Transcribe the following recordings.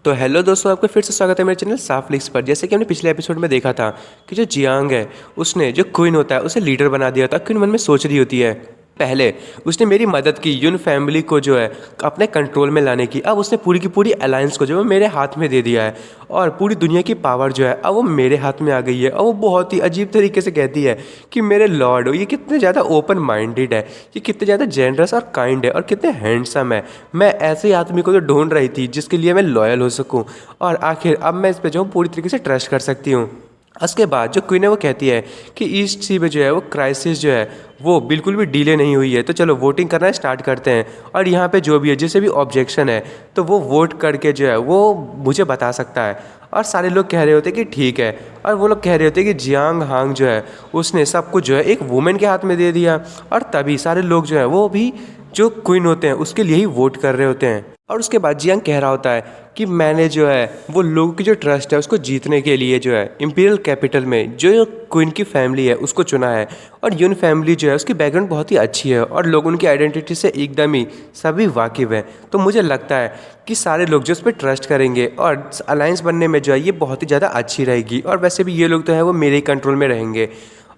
तो हेलो दोस्तों, आपका फिर से स्वागत है मेरे चैनल साफ लिक्स पर। जैसे कि हमने पिछले एपिसोड में देखा था कि जो जियांग है उसने जो क्वीन होता है उसे लीडर बना दिया था। क्वीन मन में सोच रही होती है, पहले उसने मेरी मदद की यून फैमिली को जो है अपने कंट्रोल में लाने की, अब उसने पूरी की पूरी अलायंस को जो है मेरे हाथ में दे दिया है और पूरी दुनिया की पावर जो है अब वो मेरे हाथ में आ गई है। और वो बहुत ही अजीब तरीके से कहती है कि मेरे लॉर्ड, ये कितने ज़्यादा ओपन माइंडेड है, ये कितने ज़्यादा जेनरस और काइंड है और कितने हैंडसम है। मैं ऐसे आदमी को तो ढूंढ रही थी जिसके लिए मैं लॉयल हो सकूं और आखिर अब मैं इस पर जो हूँ पूरी तरीके से ट्रस्ट कर सकती हूँ। उसके बाद जो क्वीन है वो कहती है कि ईस्ट सी में जो है वो क्राइसिस जो है वो बिल्कुल भी डिले नहीं हुई है, तो चलो वोटिंग करना स्टार्ट करते हैं। और यहाँ पे जो भी है, जिसे भी ऑब्जेक्शन है, तो वो वोट करके जो है वो मुझे बता सकता है। और सारे लोग कह रहे होते कि ठीक है, और वो लोग कह रहे होते कि जियांग हांग जो है उसने सब कुछ जो है एक वुमेन के हाथ में दे दिया। और तभी सारे लोग जो है वो भी जो क्वीन होते हैं उसके लिए ही वोट कर रहे होते हैं। और उसके बाद जियांग कह रहा होता है कि मैंने जो है वो लोगों की जो ट्रस्ट है उसको जीतने के लिए जो है इंपीरियल कैपिटल में जो क्वीन की फैमिली है उसको चुना है। और यून फैमिली जो है उसकी बैकग्राउंड बहुत ही अच्छी है और लोग उनकी आइडेंटिटी से एकदम ही सभी वाकिफ़ हैं। तो मुझे लगता है कि सारे लोग जो उस पर ट्रस्ट करेंगे और अलायंस बनने में जो है ये बहुत ही ज़्यादा अच्छी रहेगी। और वैसे भी ये लोग तो है वो मेरे ही कंट्रोल में रहेंगे।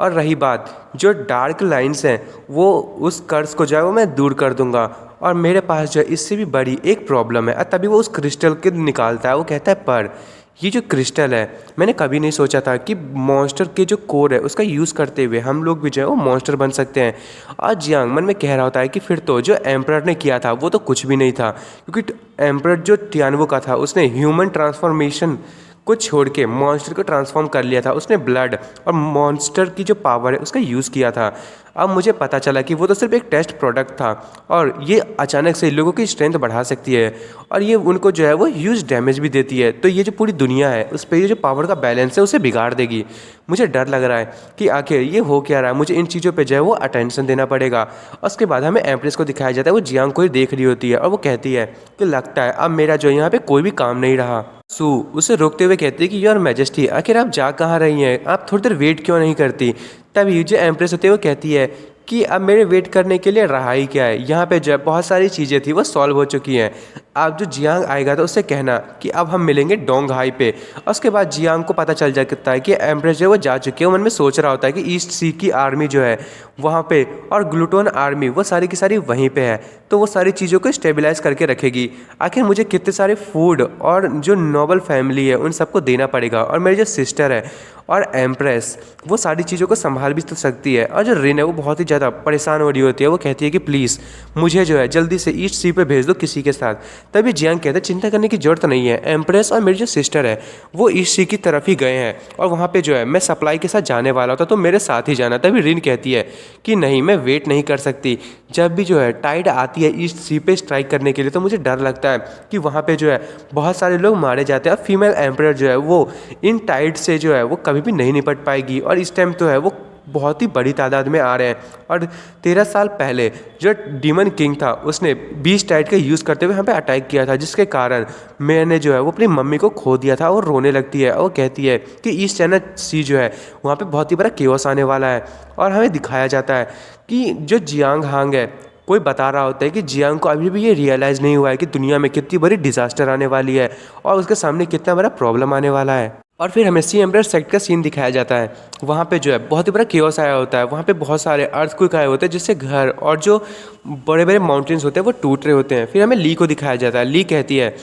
और रही बात जो डार्क लाइंस हैं, वो उस कर्ज को जो है वो मैं दूर कर दूंगा। और मेरे पास जो है इससे भी बड़ी एक प्रॉब्लम है। और तभी वो उस क्रिस्टल के निकालता है, वो कहता है पर ये जो क्रिस्टल है, मैंने कभी नहीं सोचा था कि मॉन्स्टर के जो कोर है उसका यूज़ करते हुए हम लोग भी जो है वो मॉन्स्टर बन सकते हैं। और जियांग मन में कह रहा होता है कि फिर तो जो एम्परर ने किया था वो तो कुछ भी नहीं था, क्योंकि एम्परर जो टियानवो का था उसने ह्यूमन ट्रांसफॉर्मेशन को छोड़ के मॉन्स्टर को ट्रांसफॉर्म कर लिया था। उसने ब्लड और मॉन्स्टर की जो पावर है उसका यूज़ किया था। अब मुझे पता चला कि वो तो सिर्फ एक टेस्ट प्रोडक्ट था और ये अचानक से लोगों की स्ट्रेंथ बढ़ा सकती है और ये उनको जो है वो ह्यूज डैमेज भी देती है। तो ये जो पूरी दुनिया है उस पर ये जो पावर का बैलेंस है उसे बिगाड़ देगी। मुझे डर लग रहा है कि आखिर ये हो क्या रहा है, मुझे इन चीज़ों पे जो है वो अटेंशन देना पड़ेगा। उसके बाद हमें एम्प्रेस को दिखाया जाता है, वो जियांग को ही देख रही होती है और वो कहती है कि लगता है अब मेरा जो यहाँ पे कोई भी काम नहीं रहा। सू उसे रोकते हुए कहती है कि योर मैजेस्टी, आखिर आप जा कहाँ रही हैं, आप थोड़ी देर वेट क्यों नहीं करती। तभी जो एम्प्रेस होती है वो कहती है कि अब मेरे वेट करने के लिए रहा ही क्या है, यहाँ पे जो है बहुत सारी चीज़ें थी वो सॉल्व हो चुकी हैं। आप जो जियांग आएगा तो उससे कहना कि अब हम मिलेंगे डोंग हाई पे। और उसके बाद जियांग को पता चल जाता है कि एम्प्रेस जो है वो जा चुकी है। वो मन में सोच रहा होता है कि ईस्ट सी की आर्मी जो है वहाँ पे और ग्लूटोन आर्मी वो सारी की सारी वहीं पे है, तो वो सारी चीज़ों को स्टेबलाइज करके रखेगी। आखिर मुझे कितने सारे फूड और जो नोबल फैमिली है उन सबको देना पड़ेगा, और मेरी जो सिस्टर है और एम्प्रेस वो सारी चीज़ों को संभाल भी तो सकती है। और जो रिन है वो बहुत ही ज़्यादा परेशान हो रही होती है, वो कहती है कि प्लीज़ मुझे जो है जल्दी से ईस्ट सी पे भेज दो किसी के साथ। तभी जियांग कहता है चिंता करने की जरूरत नहीं है, एम्प्रेस और मेरी जो सिस्टर है वो ईस्ट सी की तरफ ही गए हैं और वहाँ पे जो है मैं सप्लाई के साथ जाने वाला था, तो मेरे साथ ही जाना। तभी रिन कहती है कि नहीं, मैं वेट नहीं कर सकती। जब भी जो है टाइड आती है ईस्ट सी पे स्ट्राइक करने के लिए, तो मुझे डर लगता है कि वहाँ पे जो है बहुत सारे लोग मारे जाते हैं और फीमेल एम्परर जो है वो इन टाइड से जो है वो कभी भी नहीं निपट पाएगी। और इस टाइम तो है वो बहुत ही बड़ी तादाद में आ रहे हैं। और 13 साल पहले जो डीमन किंग था उसने 20 टाइड का यूज़ करते हुए यहाँ पे अटैक किया था, जिसके कारण मैंने जो है वो अपनी मम्मी को खो दिया था। और रोने लगती है और वो कहती है कि ईस्ट चाइना सी जो है वहाँ पे बहुत ही बड़ा केओस आने वाला है। और हमें दिखाया जाता है कि जो जियांग हांग है कोई बता रहा होता है कि जियांग को अभी भी ये रियलाइज़ नहीं हुआ है कि दुनिया में कितनी बड़ी डिज़ास्टर आने वाली है और उसके सामने कितना बड़ा प्रॉब्लम आने वाला है। और फिर हमें सी एम्परर सेक्ट का सीन दिखाया जाता है। वहाँ पे जो है बहुत ही बड़ा केओस आया होता है, वहाँ पे बहुत सारे अर्थक्वेक आए होते हैं जिससे घर और जो बड़े बड़े माउंटेन्स होते हैं वो टूट रहे होते हैं। फिर हमें ली को दिखाया जाता है। ली कहती है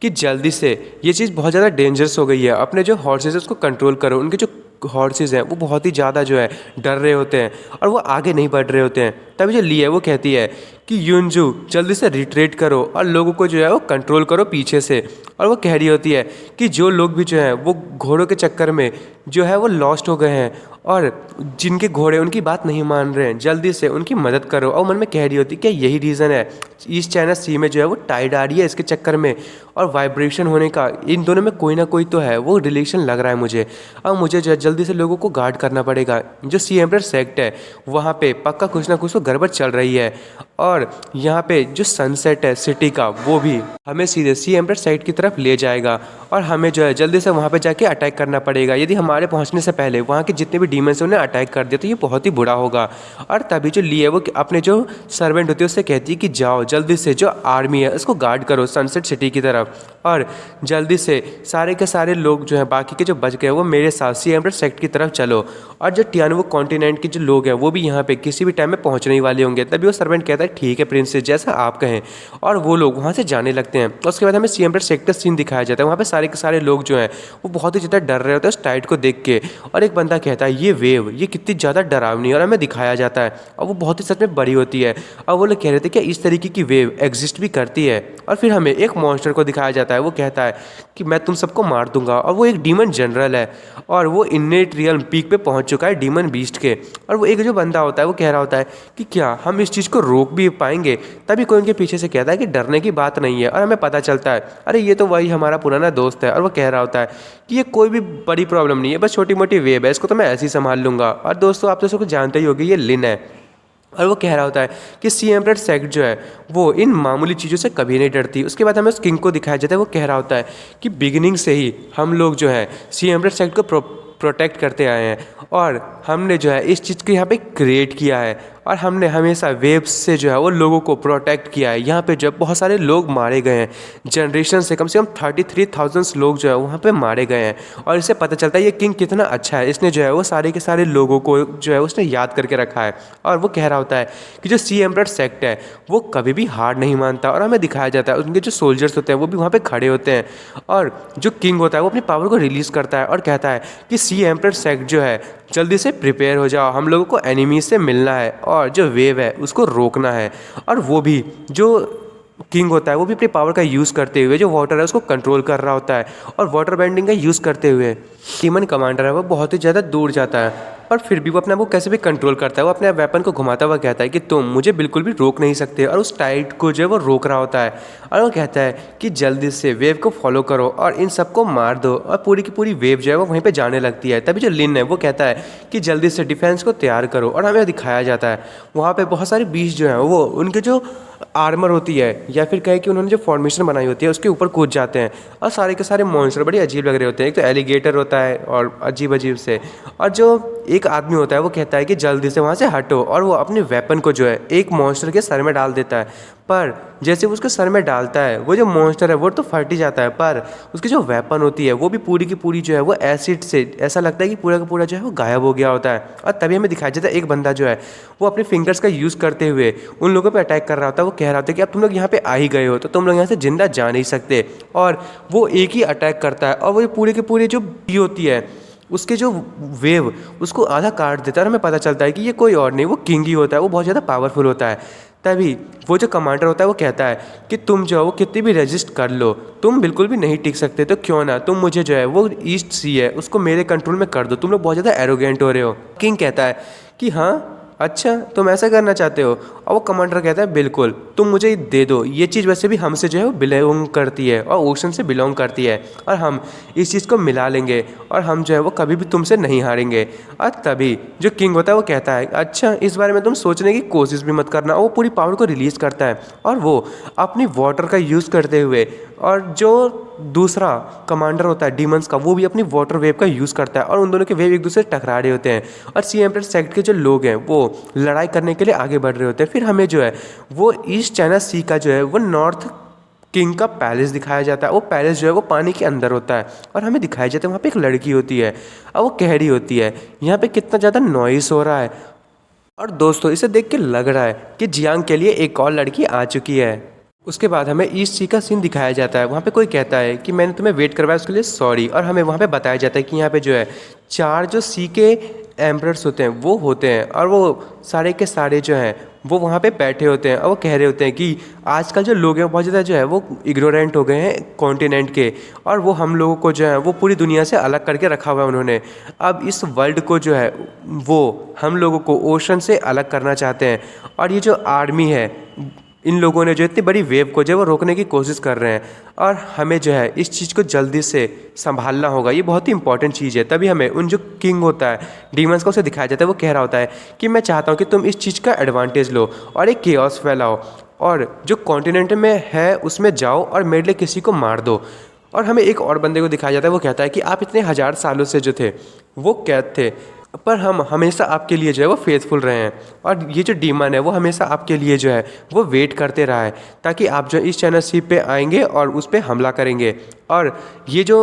कि जल्दी से ये चीज़ बहुत ज़्यादा डेंजरस हो गई है, अपने जो हॉर्सेस है उसको कंट्रोल करो। उनके जो हॉर्सेस हैं वो बहुत ही ज़्यादा जो है डर रहे होते हैं और वो आगे नहीं बढ़ रहे होते हैं। तभी जो ली है वो कहती है कि युनजू जल्दी से रिट्रीट करो और लोगों को जो है वो कंट्रोल करो पीछे से। और वो कह रही होती है कि जो लोग भी जो हैं वो घोड़ों के चक्कर में जो है वो लॉस्ट हो गए हैं और जिनके घोड़े उनकी बात नहीं मान रहे हैं, जल्दी से उनकी मदद करो। और मन में कह रही होती है कि यही रीज़न है ईस्ट चाइना सी में जो है वो टाइड आ रही है इसके चक्कर में और वाइब्रेशन होने का, इन दोनों में कोई ना कोई तो है वो रिलेशन लग रहा है मुझे। अब मुझे जो है जल्दी से लोगों को गार्ड करना पड़ेगा। जो सी एम्परर सेक्ट है वहाँ पे पक्का कुछ ना कुछ तो गड़बड़ चल रही है। और यहाँ पे जो सनसेट है सिटी का वो भी हमें सीधे सी एम्परर साइट की तरफ ले जाएगा और हमें जो है जल्दी से वहाँ पे जाके अटैक करना पड़ेगा। यदि हमारे पहुँचने से पहले वहाँ के जितने भी डीमंस हैं उन्हें अटैक कर दिया तो ये बहुत ही बुरा होगा। और तभी जो ली है वो अपने जो सर्वेंट होती है उससे कहती है कि जाओ जल्दी से जो आर्मी है उसको गार्ड करो सनसेट सिटी की तरफ, और जल्दी से सारे के सारे लोग जो हैं बाकी के जो बच गए वो मेरे साथ सी एम्परर सेक्ट की तरफ चलो। और जो टियानो कॉन्टिनेंट के जो लोग हैं वो भी यहाँ पे किसी भी टाइम में पहुँचने ही वाले होंगे। तभी वो सर्वेंट कहता है ठीक है प्रिंसेस जैसा आप कहें, और वो लोग वहाँ से जाने लगते हैं। और उसके बाद हमें सी एम्परर सेक्ट का सीन दिखाया जाता है। वहाँ पे सारे के सारे लोग जो हैं वो बहुत ही ज़्यादा डर रहे होते हैं उस टाइट को देख के। और एक बंदा कहता है ये वेव ये कितनी ज़्यादा डरावनी है, और हमें दिखाया जाता है और वो बहुत ही सच में बड़ी होती है। और वो लोग कह रहे थे कि इस तरीके की वेव एग्जिस्ट भी करती है। और फिर हमें एक मॉन्स्टर को दिखाया जाता है, वो कहता है कि मैं तुम सबको मार दूंगा। और वो एक डीमन जनरल है और वो इन्नेट रियल पीक पे पहुंच चुका है डीमन बीस्ट के। और वो एक जो बंदा होता है वो कह रहा होता है कि क्या हम इस चीज़ को रोक भी पाएंगे। तभी कोई उनके पीछे से कहता है कि डरने की बात नहीं है। और हमें पता चलता है अरे ये तो वही हमारा पुराना दोस्त है। और वो कह रहा होता है कि ये कोई भी बड़ी प्रॉब्लम नहीं है, बस छोटी मोटी वेव है, इसको तो मैं ऐसे ही संभाल लूँगा। और दोस्तों आप तो सबको जानते ही होंगे ये लिन है। और वो कह रहा होता है कि सी एम्परर सेक्ट जो है वो इन मामूली चीज़ों से कभी नहीं डरती। उसके बाद हमें उस किंग को दिखाया जाता है, वो कह रहा होता है कि बिगिनिंग से ही हम लोग जो है सी एम्परर सेक्ट को प्रोटेक्ट करते आए हैं, और हमने जो है इस चीज़ को यहाँ पे क्रिएट किया है। और हमने हमेशा वेव्स से जो है वो लोगों को प्रोटेक्ट किया है। यहाँ पे जब बहुत सारे लोग मारे गए हैं जनरेशन से, कम 33,000 लोग जो है वहाँ पे मारे गए हैं। और इससे पता चलता है ये किंग कितना अच्छा है, इसने जो है वो सारे के सारे लोगों को जो है उसने याद करके रखा है। और वो कह रहा होता है कि जो सी एम्परर सेक्ट है वो कभी भी हार नहीं मानता। और हमें दिखाया जाता है उनके जो सोल्जर्स होते हैं वो भी वहाँ पर खड़े होते हैं। और जो किंग होता है वो अपनी पावर को रिलीज़ करता है और कहता है कि सी एम्परर सेक्ट जो है जल्दी से प्रिपेयर हो जाओ, हम लोगों को एनिमी से मिलना है और जो वेव है उसको रोकना है। और वो भी जो किंग होता है वो भी अपनी पावर का यूज़ करते हुए जो वाटर है उसको कंट्रोल कर रहा होता है, और वाटर बेंडिंग का यूज़ करते हुए डीमन कमांडर है वो बहुत ही ज़्यादा दूर जाता है। पर फिर भी वो अपने आप को कैसे भी कंट्रोल करता है। वो अपने वेपन को घुमाता हुआ कहता है कि तुम मुझे बिल्कुल भी रोक नहीं सकते, और उस टाइट को जो है वो रोक रहा होता है। और वो कहता है कि जल्दी से वेव को फॉलो करो और इन सबको मार दो। और पूरी की पूरी वेव जो है वो वहीं पे जाने लगती है। तभी जो लिन है वो कहता है कि जल्दी से डिफेंस को तैयार करो। और हमें दिखाया जाता है वहाँ पे बहुत सारे बीस्ट जो हैं वो उनके जो आर्मर होती है या फिर कहे कि उन्होंने जो फॉर्मेशन बनाई होती है उसके ऊपर कूद जाते हैं। और सारे के सारे मॉन्स्टर बड़े अजीब लग रहे होते हैं। एक तो एलिगेटर होता है और अजीब अजीब से, और जो एक आदमी होता है वो कहता है कि जल्दी से वहाँ से हटो। और वो अपने वेपन को जो है एक मॉन्स्टर के सर में डाल देता है। पर जैसे वो उसके सर में डालता है वो जो मॉन्स्टर है वो तो फट ही जाता है, पर उसकी जो वेपन होती है वो भी पूरी की पूरी जो है वो एसिड से ऐसा लगता है कि पूरा का पूरा जो है वो गायब हो गया होता है। और तभी हमें दिखाया जाता है एक बंदा जो है वो अपने फिंगर्स का यूज़ करते हुए उन लोगों पे अटैक कर रहा होता है। वो कह रहा होता है कि अब तुम लोग यहाँ पे आ ही गए हो तो तुम लोग यहाँ से जिंदा जा नहीं सकते। और वो एक ही अटैक करता है और वो पूरे के पूरे जो बी होती है उसके जो वेव उसको आधा काट देता है। और हमें पता चलता है कि ये कोई और नहीं वो किंग ही होता है, वो बहुत ज़्यादा पावरफुल होता है। तभी वो जो कमांडर होता है वो कहता है कि तुम जो है वो कितनी भी रजिस्ट कर लो तुम बिल्कुल भी नहीं टिक सकते, तो क्यों ना तुम मुझे जो है वो ईस्ट सी है उसको मेरे कंट्रोल में कर दो, तुम लोग बहुत ज़्यादा एरोगेंट हो रहे हो। किंग कहता है कि हाँ अच्छा तुम ऐसा करना चाहते हो। और वो कमांडर कहता है बिल्कुल तुम मुझे दे दो, ये चीज़ वैसे भी हमसे जो है वो बिलोंग करती है और ओशन से बिलोंग करती है, और हम इस चीज़ को मिला लेंगे और हम जो है वो कभी भी तुमसे नहीं हारेंगे। और तभी जो किंग होता है वो कहता है अच्छा इस बारे में तुम सोचने की कोशिश भी मत करना। वो पूरी पावर को रिलीज़ करता है और वो अपनी वाटर का यूज़ करते हुए, और जो दूसरा कमांडर होता है डीमंस का वो भी अपनी वाटर वेव का यूज़ करता है, और उन दोनों के वेव एक दूसरे से टकरा रहे होते हैं। और सी एम्परर सेक्ट के जो लोग हैं वो लड़ाई करने के लिए आगे बढ़ रहे होते हैं। फिर हमें जो है वो ईस्ट चाइना सी का जो है वो नॉर्थ किंग का पैलेस दिखाया जाता है। वो पैलेस जो है वो पानी के अंदर होता है और हमें दिखाया जाता है वहाँ पे एक लड़की होती है और वो कह रही होती है यहाँ पे कितना ज़्यादा नॉइस हो रहा है। और दोस्तों इसे देख के लग रहा है कि जियांग के लिए एक और लड़की आ चुकी है। उसके बाद हमें ईस्ट सी का सीन दिखाया जाता है। वहाँ पे कोई कहता है कि मैंने तुम्हें वेट करवाया उसके लिए सॉरी। और हमें वहाँ पे बताया जाता है कि यहाँ पे जो है 4 जो सी के एम्परर्स होते हैं वो होते हैं, और वो सारे के सारे जो हैं वो वहाँ पे बैठे होते हैं और वो कह रहे होते हैं कि आजकल जो लोग हैं बहुत ज़्यादा जो है वो इग्नोरेंट हो गए हैं कॉन्टिनेंट के, और वो हम लोगों को जो है वो पूरी दुनिया से अलग करके रखा हुआ है उन्होंने। अब इस वर्ल्ड को जो है वो हम लोगों को ओशन से अलग करना चाहते हैं। और ये जो आर्मी है इन लोगों ने जो इतनी बड़ी वेव को जो है वो रोकने की कोशिश कर रहे हैं और हमें जो है इस चीज़ को जल्दी से संभालना होगा। ये बहुत ही इंपॉर्टेंट चीज़ है। तभी हमें उन जो किंग होता है डीमंस का, उसे दिखाया जाता है, वो कह रहा होता है कि मैं चाहता हूँ कि तुम इस चीज़ का एडवांटेज लो और एक केओस फैलाओ और जो कॉन्टिनेंट में है उसमें जाओ और मेरे लिए किसी को मार दो। और हमें एक और बंदे को दिखाया जाता है, वो कहता है कि आप इतने 1000 सालों से जो थे वो कैद थे, पर हम हमेशा आपके लिए जो है वो फेथफुल रहे हैं और ये जो डीमन है वो हमेशा आपके लिए जो है वो वेट करते रहा है ताकि आप जो इस चैनल शिप पे आएंगे और उस पर हमला करेंगे। और ये जो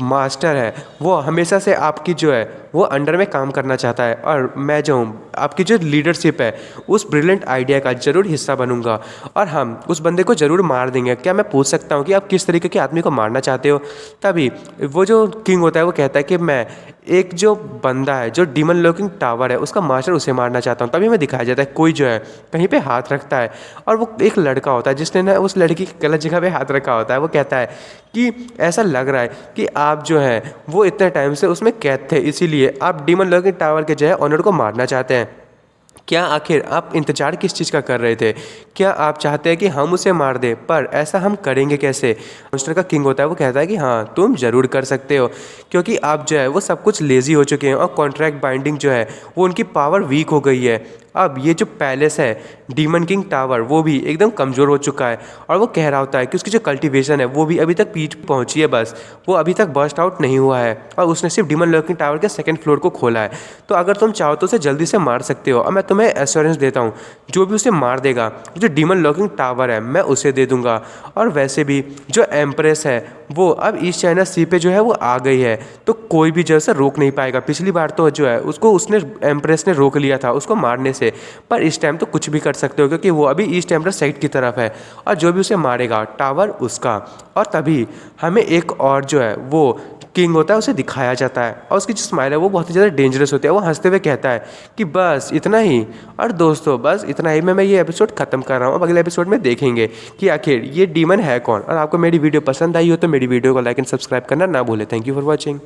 मास्टर है वो हमेशा से आपकी जो है वो अंडर में काम करना चाहता है और मैं जो हूँ आपकी जो लीडरशिप है उस ब्रिलियंट आइडिया का ज़रूर हिस्सा बनूंगा और हम उस बंदे को ज़रूर मार देंगे। क्या मैं पूछ सकता हूँ कि आप किस तरीके के आदमी को मारना चाहते हो? तभी वो जो किंग होता है वो कहता है कि मैं एक जो बंदा है जो डीमन लॉकिंग टावर है उसका मास्टर, उसे मारना चाहता हूँ। तभी हमें दिखाया जाता है कोई जो है कहीं पे हाथ रखता है और वो एक लड़का होता है जिसने ना उस लड़की की गलत जगह पे हाथ रखा होता है। वो कहता है कि ऐसा लग रहा है कि आप जो है वो इतने टाइम से उसमें कैद थे, इसीलिए आप डीमन लॉकिंग टावर के जो है ऑनर को मारना चाहते हैं। क्या आखिर आप इंतज़ार किस चीज़ का कर रहे थे? क्या आप चाहते हैं कि हम उसे मार दें? पर ऐसा हम करेंगे कैसे? मॉन्स्टर का किंग होता है वो कहता है कि हाँ तुम ज़रूर कर सकते हो क्योंकि आप जो है वो सब कुछ लेज़ी हो चुके हैं और कॉन्ट्रैक्ट बाइंडिंग जो है वो उनकी पावर वीक हो गई है। अब ये जो पैलेस है डीमन किंग टावर वो भी एकदम कमज़ोर हो चुका है और वो कह रहा होता है कि उसकी जो कल्टीवेशन है वो भी अभी तक पीठ पहुंची है, बस वो अभी तक बर्स्ट आउट नहीं हुआ है और उसने सिर्फ डीमन लॉकिंग टावर के सेकंड फ्लोर को खोला है। तो अगर तुम चाहो तो उसे जल्दी से मार सकते हो और मैं तुम्हें एश्योरेंस देता हूँ जो भी उसे मार देगा जो डीमन लॉकिंग टावर है मैं उसे दे दूंगा। और वैसे भी जो एम्प्रेस है वो अब ईस्ट चाइना सी पे जो है वो आ गई है तो कोई भी जो है रोक नहीं पाएगा। पिछली बार तो जो है उसको उसने एम्प्रेस ने रोक लिया था उसको मारने से, पर इस टाइम तो कुछ भी कर सकते हो क्योंकि वो अभी ईस्ट एम्प्रेस साइड की तरफ है और जो भी उसे मारेगा टावर उसका। और तभी हमें एक और जो है वो किंग होता है उसे दिखाया जाता है और उसकी जो स्माइल है वो बहुत ही ज़्यादा डेंजरस होती है। वो हंसते हुए कहता है कि बस इतना ही। और दोस्तों बस इतना ही मैं ये एपिसोड ख़त्म कर रहा हूँ। अब अगले एपिसोड में देखेंगे कि आखिर ये डीमन है कौन। और आपको मेरी वीडियो पसंद आई हो तो मेरी वीडियो को लाइक एंड सब्सक्राइब करना ना भूलें। Thank you for watching.